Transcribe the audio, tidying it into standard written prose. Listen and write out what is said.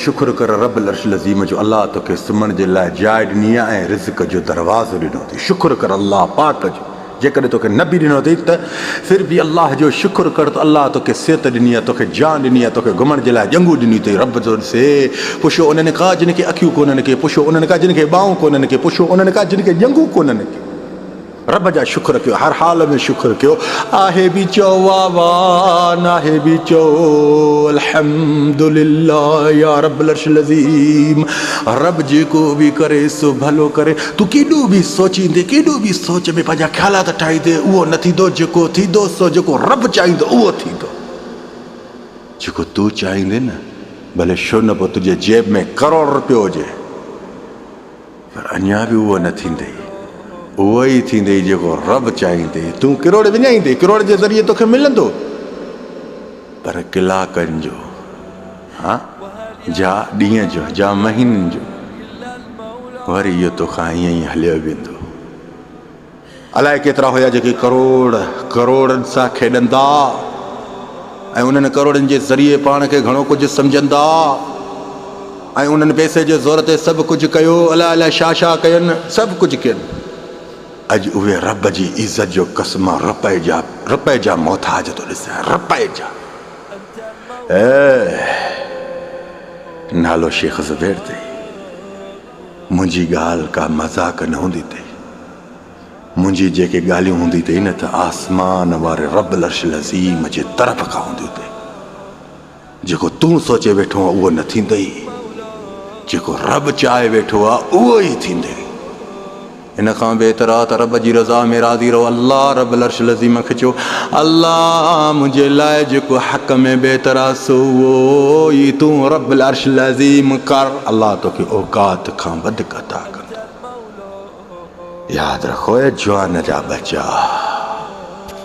शुक्र कर रब्बुल अर्शिल अज़ीम जो अल्लाह तोखे सुम्हण जे लाइ जाइ ॾिनी आहे ऐं रिज़्क़ जो दरवाज़ो ॾिनो अथई। शुक्र कर अल्लाह पाक जो। जेकॾहिं तोखे न बि ॾिनो अथई त फिर बि अल्लाह जो शुक्र कर त अल्लाह तोखे सिहत ॾिनी आहे, तोखे जान ॾिनी आहे, तोखे घुमण जे लाइ ॼंगू ॾिनी अथई। रब जो ॾिसे पुछो उन्हनि खां जिन खे अखियूं कोन्हनि के, पुछो उन्हनि खां जिन खे ॿाहूं कोन्हनि के, पुछो उन्हनि खां जिन खे ॼंगू कोन्हनि के। रब जा शुक्र कयो, हर हाल में शुक्र कयो। आहे बि चओ वाह वाह, नाहे बि चओ अल्हम्दुलिल्लाह या रब्बुल अर्शिल अज़ीम। रब जेको बि करे सो भलो करे। तूं केॾो बि सोचींदे, केॾो बि सोच में पंहिंजा ख़्यालात ठाहींदे, उहो न थींदो जेको थींदो सो जेको रब चाहींदो उहो थींदो। जेको तूं चाहींदे न, भले छो न पोइ तुंहिंजे जेब में करोड़ रुपियो हुजे, पर अञा बि उहो न थींदई। उहो ई थींदई जेको रब चाहींदे। तूं किरोड़ विञाईंदे, किरोड़ जे ज़रिए तोखे मिलंदो, पर कलाकनि जो, हा जा ॾींहं जो, जा महीननि जो, वरी इहो तोखां ईअं ई हलियो वेंदो। अलाए केतिरा हुया जेके करोड़ करोड़नि सां खेॾंदा ऐं उन्हनि करोड़नि जे ज़रिए पाण खे घणो कुझु सम्झंदा ऐं उन्हनि पैसे जे ज़ोर ते सभु कुझु कयो, अलाए अलाए छा छा कयनि, सभु कुझु कयनि। अॼु उहे रब जी इज़त जो कसम रुपए जा मोहताज थो ॾिसे, रुपए जा। नालो शेख ज़ुबैर अथई। मुंहिंजी ॻाल्हि का मज़ाक न हूंदी अथई। मुंहिंजी जेके ॻाल्हियूं हूंदी अथई न त आसमान वारे रब्बुल अर्शिल अज़ीम जे तरफ़ खां हूंदियूं अथई। जेको तूं सोचे वेठो आहे उहो न थींदई, जेको रब चाहे वेठो आहे उहो ई थींदई। इन खां बहितर आहे त रब जी रज़ा में राज़ी रहो। अल्लाह रब्बुल अर्शिल अज़ीम खे चओ अल्लाह मुंहिंजे लाइ जेको हक़ में बहितर आहे सो उहो ई तूं रब्बुल अर्शिल अज़ीम कर। अल्लाह तोखे औकात खां वधीक अता कंदो। यादि रखो जवान जा बच्चा।